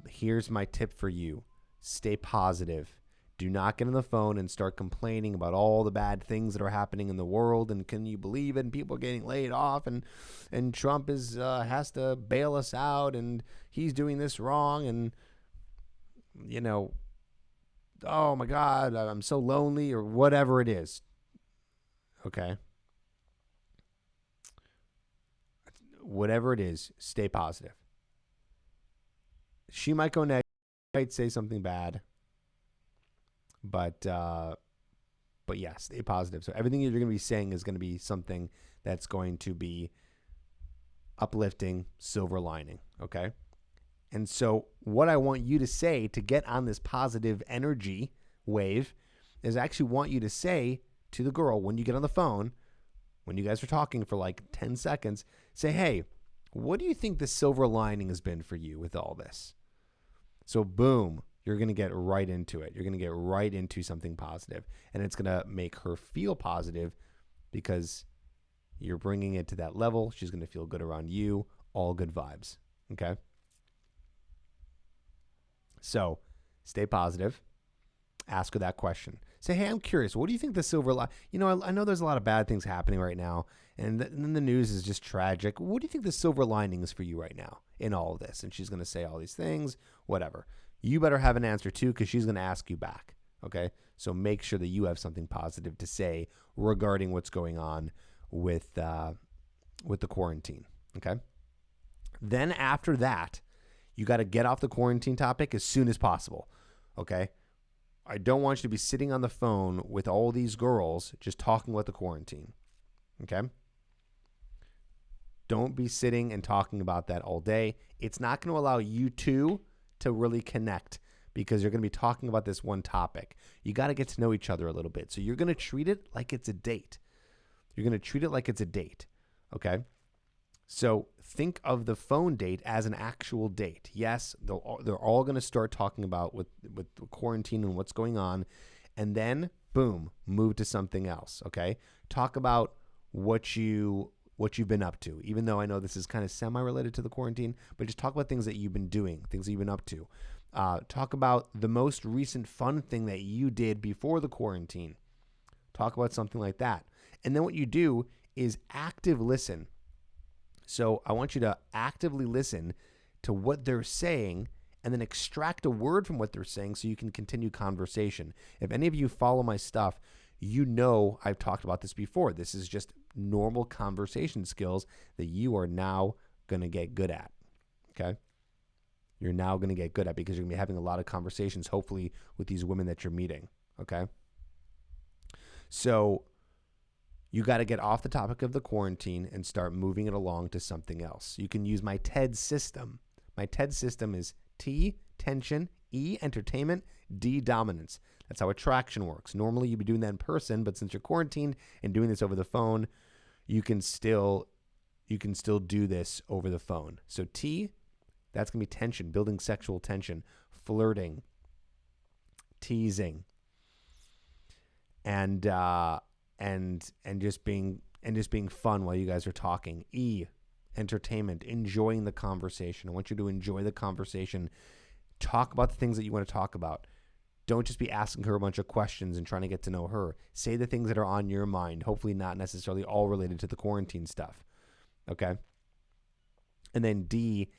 Here's my tip for you. Stay positive. Do not get on the phone and start complaining about all the bad things that are happening in the world, and can you believe it? And people are getting laid off, and Trump has to bail us out, and he's doing this wrong, and oh my God, I'm so lonely, or whatever it is. Okay. Whatever it is, stay positive. She might go negative, might say something bad. But yeah, stay positive. So everything you're going to be saying is going to be something that's going to be uplifting, silver lining, okay? And so what I want you to say to get on this positive energy wave is I actually want you to say to the girl when you get on the phone, when you guys are talking for like 10 seconds, say, hey, what do you think the silver lining has been for you with all this? So boom. You're going to get right into it. You're going to get right into something positive. And it's going to make her feel positive because you're bringing it to that level. She's going to feel good around you. All good vibes. Okay? So stay positive. Ask her that question. Say, hey, I'm curious. What do you think the silver lining? I know there's a lot of bad things happening right now. And then the news is just tragic. What do you think the silver lining is for you right now in all of this? And she's going to say all these things, whatever. You better have an answer too, because she's going to ask you back. Okay. So make sure that you have something positive to say regarding what's going on with the quarantine. Okay. Then after that, you got to get off the quarantine topic as soon as possible. Okay. I don't want you to be sitting on the phone with all these girls just talking about the quarantine. Okay. Don't be sitting and talking about that all day. It's not going to allow you to really connect because you're going to be talking about this one topic. You got to get to know each other a little bit. So you're going to treat it like it's a date. You're going to treat it like it's a date. Okay. So think of the phone date as an actual date. Yes, they're all going to start talking about with the quarantine and what's going on. And then boom, move to something else. Okay. Talk about what you've been up to, even though I know this is kind of semi-related to the quarantine, but just talk about things that you've been doing, things that you've been up to. Talk about the most recent fun thing that you did before the quarantine. Talk about something like that. And then what you do is active listen. So I want you to actively listen to what they're saying and then extract a word from what they're saying so you can continue conversation. If any of you follow my stuff, you know I've talked about this before. This is just normal conversation skills that you are now going to get good at, okay? You're now going to get good at because you're going to be having a lot of conversations, hopefully, with these women that you're meeting, okay? So you got to get off the topic of the quarantine and start moving it along to something else. You can use my TED system. My TED system is T, tension, E, entertainment, D, dominance. That's how attraction works. Normally, you'd be doing that in person, but since you're quarantined and doing this over the phone, you can still do this over the phone. So T, that's going to be tension, building sexual tension, flirting, teasing, and just being fun while you guys are talking. E, entertainment, enjoying the conversation. I want you to enjoy the conversation. Talk about the things that you want to talk about. Don't just be asking her a bunch of questions and trying to get to know her. Say the things that are on your mind, hopefully not necessarily all related to the quarantine stuff. Okay? And then D,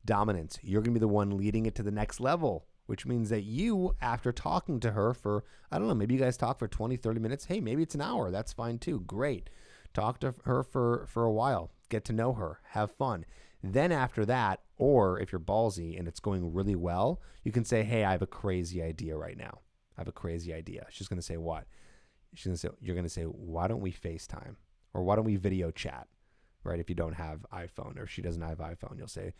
dominance. You're going to be the one leading it to the next level, which means that you, after talking to her for, I don't know, maybe you guys talk for 20, 30 minutes. Hey, maybe it's an hour. That's fine too. Great. Talk to her for a while. Get to know her. Have fun. Then after that, or if you're ballsy and it's going really well, you can say, hey, I have a crazy idea right now. I have a crazy idea. She's going to say, what? You're going to say, why don't we FaceTime? Or why don't we video chat? Right? If you don't have iPhone or if she doesn't have iPhone, you'll say,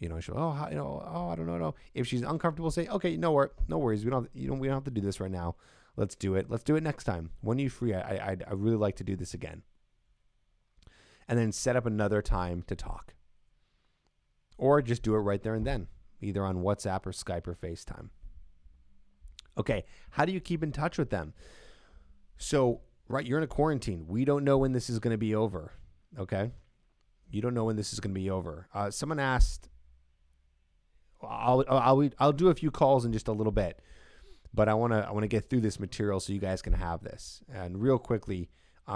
she'll, I don't know. No. If she's uncomfortable, say, okay, no worries. We don't have to do this right now. Let's do it. Let's do it next time. When are you free? I'd really like to do this again. And then set up another time to talk. Or just do it right there and then, either on WhatsApp or Skype or FaceTime. Okay, how do you keep in touch with them? So, right, you're in a quarantine. We don't know when this is going to be over, okay? You don't know when this is going to be over. Someone asked, I'll do a few calls in just a little bit, but I want to get through this material so you guys can have this. And real quickly,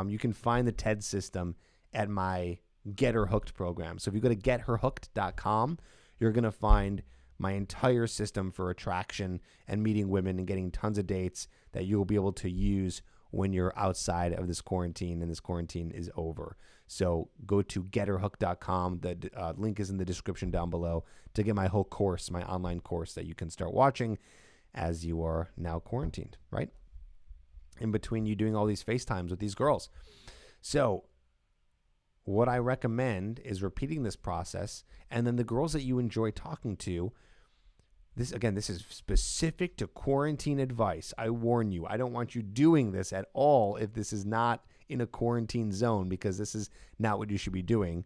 you can find the TED system at my Get Her Hooked program. So if you go to getherhooked.com, you're going to find my entire system for attraction and meeting women and getting tons of dates that you'll be able to use when you're outside of this quarantine and this quarantine is over. So go to getherhooked.com. The link is in the description down below to get my whole course, my online course that you can start watching as you are now quarantined, right? In between you doing all these FaceTimes with these girls. So what I recommend is repeating this process, and then the girls that you enjoy talking to, this is specific to quarantine advice. I warn you, I don't want you doing this at all if this is not in a quarantine zone, because this is not what you should be doing.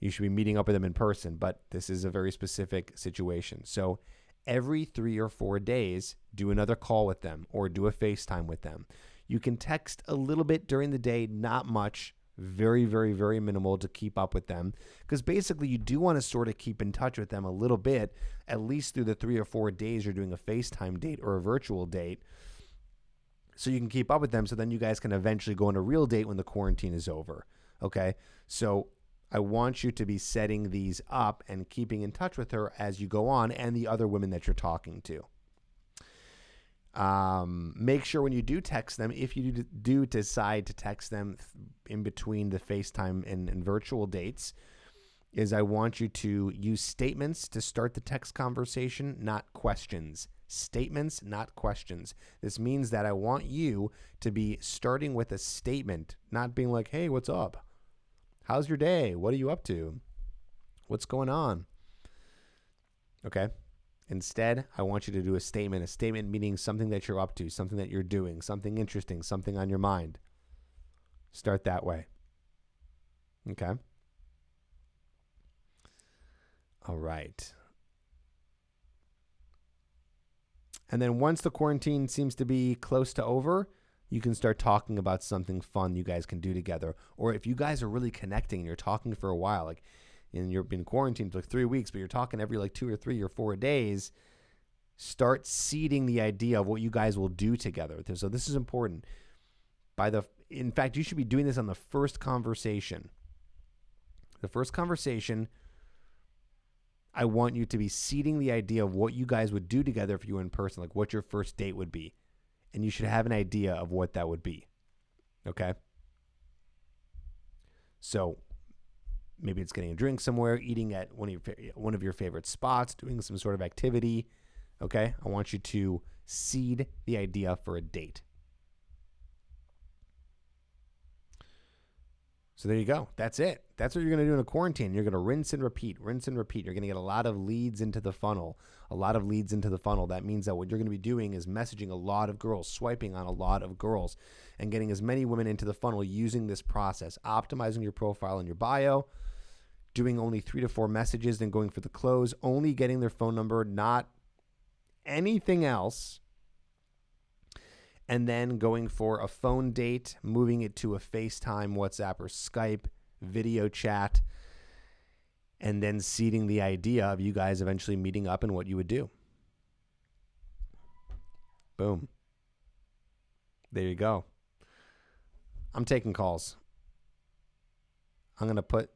You should be meeting up with them in person, but this is a very specific situation. So every 3 or 4 days, do another call with them or do a FaceTime with them. You can text a little bit during the day, not much. Very, very, very minimal to keep up with them, because basically you do want to sort of keep in touch with them a little bit, at least through the 3 or 4 days you're doing a FaceTime date or a virtual date, so you can keep up with them, so then you guys can eventually go on a real date when the quarantine is over, okay? So I want you to be setting these up and keeping in touch with her as you go on and the other women that you're talking to. Make sure when you do text them, if you do decide to text them in between the FaceTime and virtual dates, is I want you to use statements to start the text conversation, not questions. Statements, not questions. This means that I want you to be starting with a statement, not being like, hey, what's up? How's your day? What are you up to? What's going on? Okay. Instead, I want you to do a statement meaning something that you're up to, something that you're doing, something interesting, something on your mind. Start that way. Okay? All right. And then once the quarantine seems to be close to over, you can start talking about something fun you guys can do together. Or if you guys are really connecting and you're talking for a while, like, and you've been quarantined for like 3 weeks, but you're talking every like 2 or 3 or 4 days, start seeding the idea of what you guys will do together. So this is important. In fact, you should be doing this on the first conversation. The first conversation, I want you to be seeding the idea of what you guys would do together if you were in person, like what your first date would be. And you should have an idea of what that would be. Okay? So maybe it's getting a drink somewhere, eating at one of your favorite spots, doing some sort of activity. Okay? I want you to seed the idea for a date. So there you go. That's it. That's what you're going to do in a quarantine. You're going to rinse and repeat. You're going to get a lot of leads into the funnel. That means that what you're going to be doing is messaging a lot of girls, swiping on a lot of girls, and getting as many women into the funnel using this process, optimizing your profile and your bio, doing only 3 to 4 messages, then going for the close, only getting their phone number, not anything else. And then going for a phone date, moving it to a FaceTime, WhatsApp, or Skype video chat, and then seeding the idea of you guys eventually meeting up and what you would do. Boom. There you go. I'm taking calls. I'm going to put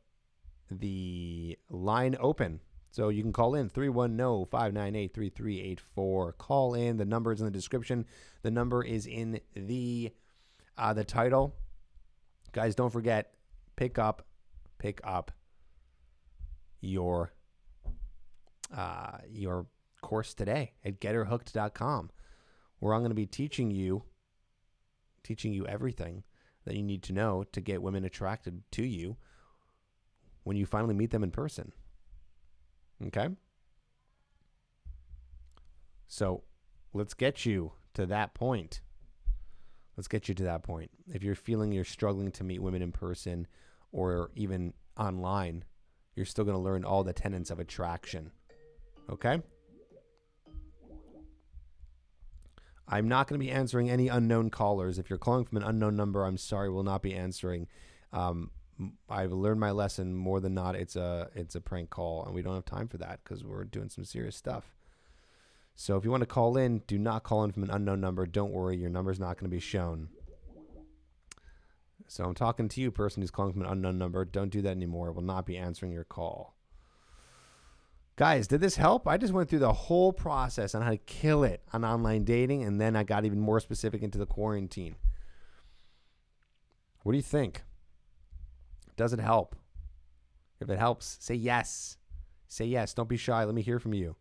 the line open. So you can call in 310-598-3384. Call in. The number is in the description. The number is in the title. Guys, don't forget, pick up your course today at getherhooked.com, where I'm going to be teaching you everything that you need to know to get women attracted to you when you finally meet them in person. Okay? So let's get you to that point. If you're feeling you're struggling to meet women in person or even online, you're still going to learn all the tenets of attraction. Okay? I'm not going to be answering any unknown callers. If you're calling from an unknown number, I'm sorry, we'll not be answering. I've learned my lesson. More than not, it's a prank call, and we don't have time for that because we're doing some serious stuff. So if you want to call in, do not call in from an unknown number. Don't worry, your number's not going to be shown. So I'm talking to you, person who's calling from an unknown number. Don't do that anymore. I will not be answering your call. Guys, did this help? I just went through the whole process on how to kill it on online dating, and then I got even more specific into the quarantine. What do you think? Does it help? If it helps, say yes. Say yes. Don't be shy. Let me hear from you.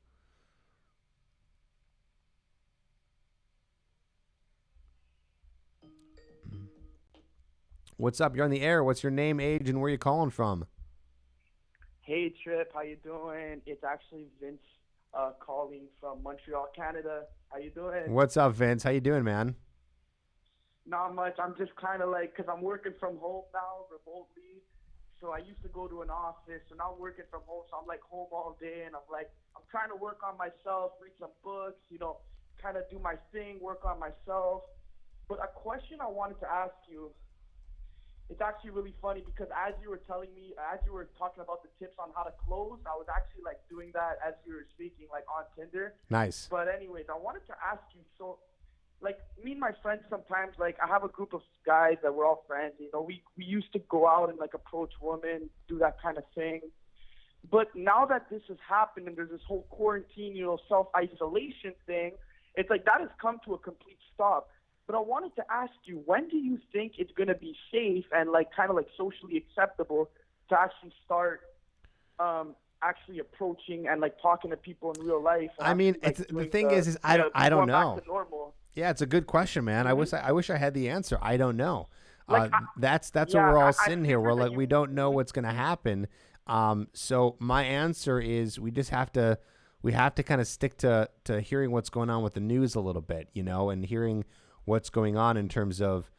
What's up? You're on the air. What's your name, age, and where are you calling from?
Hey, Tripp. How you doing? It's actually Vince calling from Montreal, Canada. How you doing?
What's up, Vince? How you doing, man?
Not much. I'm just kind of like, because I'm working from home now, remotely. So I used to go to an office, so now I'm working from home. So I'm like home all day, and I'm trying to work on myself, read some books, kind of do my thing, work on myself. But a question I wanted to ask you, it's actually really funny because as you were talking about the tips on how to close, I was actually like doing that as you were speaking, like on Tinder.
Nice.
But anyways, I wanted to ask you, so like me and my friends sometimes, like I have a group of guys that we're all friends, we used to go out and like approach women, do that kind of thing. But now that this has happened and there's this whole quarantine, self-isolation thing, it's like that has come to a complete stop. But I wanted to ask you, when do you think it's going to be safe and like kind of like socially acceptable to actually start actually approaching and like talking to people in real life?
I mean, the thing is I don't know.
Back to normal.
Yeah, it's a good question, man.
Mm-hmm.
I wish I had the answer. I don't know. That's what
yeah,
we're all sitting here. We're like,
you,
we don't know what's going to happen. So my answer is we have to kind of stick to hearing what's going on with the news a little bit, and hearing what's going on in terms of,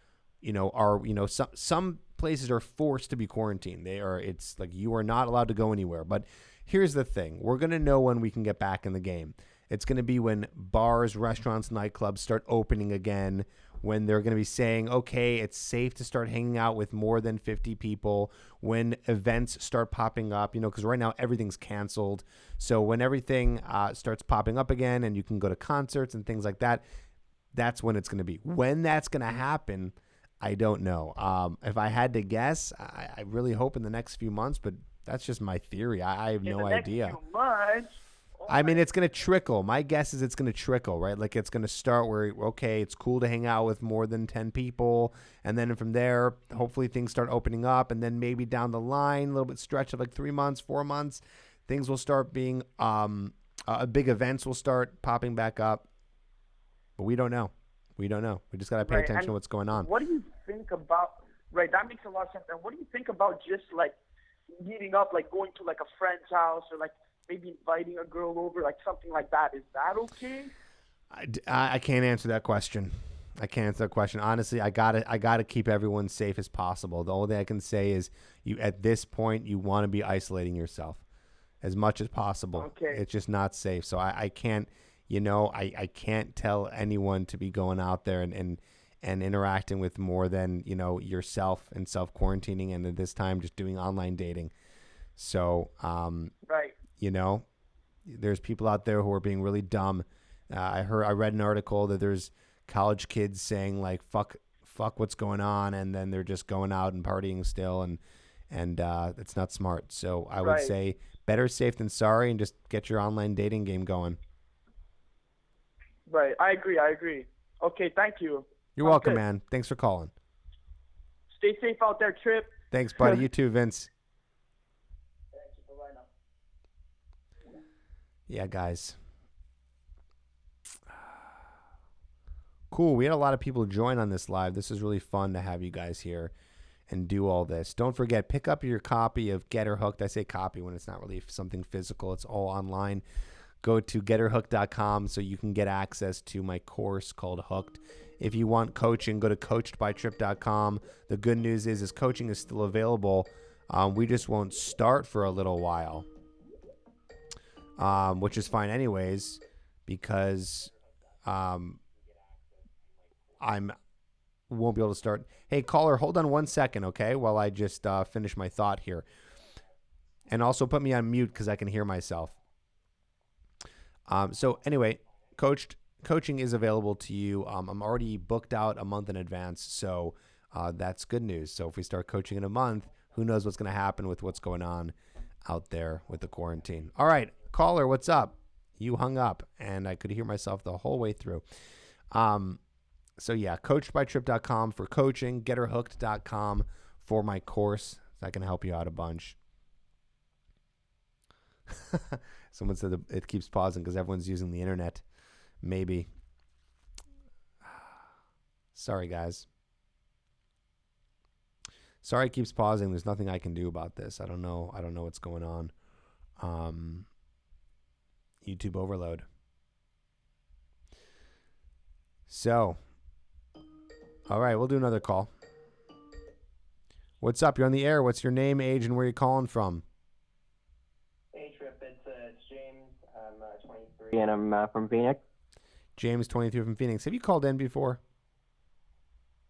some places are forced to be quarantined. It's like you are not allowed to go anywhere. But here's the thing. We're going to know when we can get back in the game. It's going to be when bars, restaurants, nightclubs start opening again, when they're going to be saying, okay, it's safe to start hanging out with more than 50 people, when events start popping up, because right now everything's canceled. So when everything starts popping up again and you can go to concerts and things like that, that's when it's going to be. When that's going to happen, I don't know. If I had to guess, I really hope in the next few months, but That's just my theory. I have
In
no
the next
idea.
few months. Oh
I
my.
mean, it's going to trickle. My guess is it's going to trickle, right? Like it's going to start where, okay, it's cool to hang out with more than 10 people. And then from there, hopefully things start opening up. And then maybe down the line, a little bit stretch of like 3 months, 4 months, things will start being, big events will start popping back up. But we don't know. We don't know. We just got to pay
Right.
attention to
And
what's going on.
what do you think about? Right. That makes a lot of sense. And what do you think about just like meeting up, like going to like a friend's house or like maybe inviting a girl over, like something like that? Is that okay?
I can't answer that question. I can't answer that question. Honestly, I gotta keep everyone safe as possible. The only thing I can say is you at this point you want to be isolating yourself as much as possible.
Okay.
It's just not safe. So I can't I can't tell anyone to be going out there and interacting with more than, yourself and self quarantining and at this time just doing online dating. So
Right.
there's people out there who are being really dumb. I read an article that there's college kids saying like fuck what's going on, and then they're just going out and partying still, and it's not smart. So I would
Right.
say better safe than sorry, and just get your online dating game going.
Right. I agree. I agree. Okay. Thank you.
You're
Sounds
welcome,
good.
man. Thanks for calling.
Stay safe out there, Tripp.
Thanks, buddy. You too, Vince. Yeah, guys. Cool. We had a lot of people join on this live. This is really fun to have you guys here and do all this. Don't forget, pick up your copy of Get Her Hooked. I say copy when it's not really something physical. It's all online. Go to getherhooked.com so you can get access to my course called Hooked. If you want coaching, go to coachedbytripp.com. The good news is coaching is still available. We just won't start for a little while, which is fine anyways, because I'm won't be able to start. Hey, caller, hold on 1 second, okay, while I just finish my thought here. And also put me on mute because I can hear myself. So anyway, coaching is available to you. I'm already booked out a month in advance, so that's good news. So if we start coaching in a month, who knows what's going to happen with what's going on out there with the quarantine. All right, caller, what's up? You hung up, and I could hear myself the whole way through. So yeah, coachedbytripp.com for coaching, getherhooked.com for my course. That can help you out a bunch. Someone said it keeps pausing because everyone's using the internet. Maybe. Sorry, guys. Sorry it keeps pausing. There's nothing I can do about this. I don't know what's going on. YouTube overload. So, all right, we'll do another call. What's up? You're on the air. What's your name, age, and where you calling from?
Hey, Tripp. It's James. I'm 23, and I'm from Phoenix.
James, 23 from Phoenix. Have you called in before?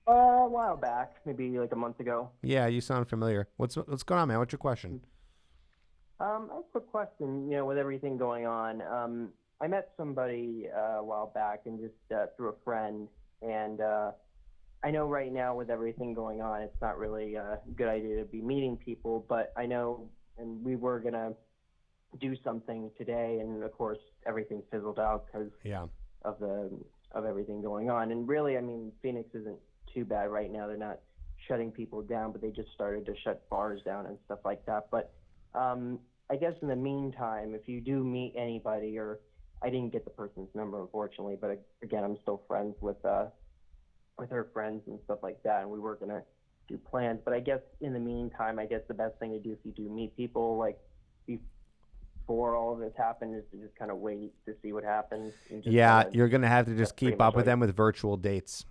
A while back, maybe like a month ago.
Yeah, you sound familiar. What's going on, man? What's your question?
I have a quick question. With everything going on, I met somebody a while back, and just through a friend, and I know right now with everything going on, it's not really a good idea to be meeting people, but I know, and we were gonna do something today, and of course everything fizzled out because of everything going on. And really, I mean, Phoenix isn't too bad right now. They're not shutting people down, but they just started to shut bars down and stuff like that. But I guess in the meantime, if you do meet anybody, or I didn't get the person's number unfortunately, but again, I'm still friends with her friends and stuff like that, and we were gonna do plans. But I guess in the meantime, I guess the best thing to do if you do meet people like before all of this happened is to just kind of wait to see what happens.
Yeah, you're gonna have to just keep up with them with virtual dates.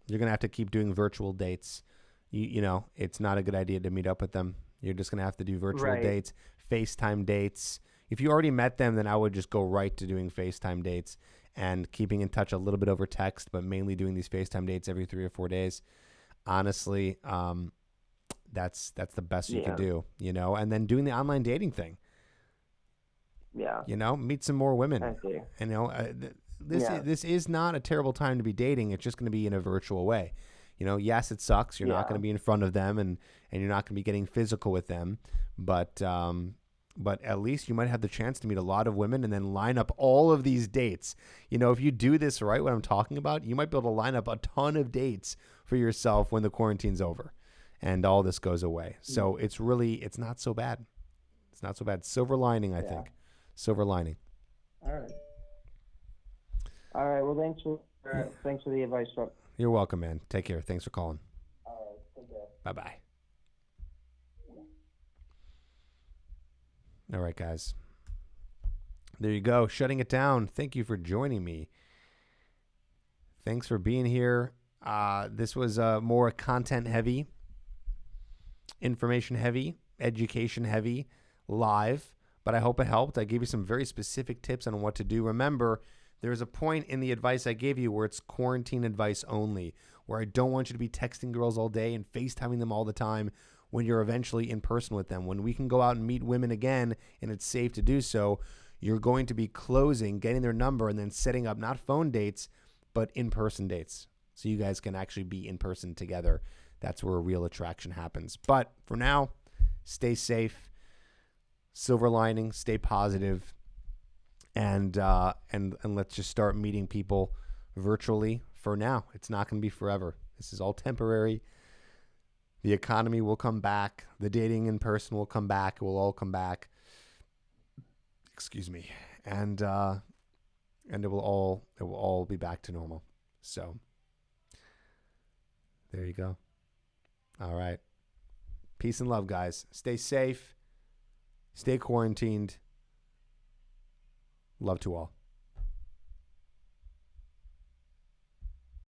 You're gonna have to keep doing virtual dates. You know, it's not a good idea to meet up with them. You're just gonna have to do virtual dates, FaceTime dates. If you already met them, then I would just go right to doing FaceTime dates and keeping in touch a little bit over text, but mainly doing these FaceTime dates every 3 or 4 days. Honestly, that's the best you can do, and then doing the online dating thing.
Yeah.
Meet some more women.
I see.
This is not a terrible time to be dating. It's just going to be in a virtual way. Yes, it sucks. You're not
Yeah.
going to be in front of them, and you're not going to be getting physical with them, but at least you might have the chance to meet a lot of women and then line up all of these dates. If you do this right, what I'm talking about, you might be able to line up a ton of dates for yourself when the quarantine's over and all this goes away. So it's not so bad. It's not so bad. Silver lining, I think. Silver lining.
All right. All right. Well, thanks for the advice, Tripp.
You're welcome, man. Take care. Thanks for calling.
All right. Take care.
Bye-bye. All right, guys. There you go. Shutting it down. Thank you for joining me. Thanks for being here. This was more content heavy, information heavy, education heavy, live, but I hope it helped. I gave you some very specific tips on what to do. Remember, there's a point in the advice I gave you where it's quarantine advice only, where I don't want you to be texting girls all day and FaceTiming them all the time when you're eventually in person with them. When we can go out and meet women again and it's safe to do so, you're going to be closing, getting their number, and then setting up not phone dates, but in-person dates. So you guys can actually be in person together. That's where a real attraction happens. But for now, stay safe. Silver lining, stay positive, and let's just start meeting people virtually for now. It's not going to be forever. This is all temporary. The economy will come back. The dating in person will come back. It will all come back. Excuse me. And it will all be back to normal. So there you go. All right. Peace and love, guys. Stay safe. Stay quarantined. Love to all.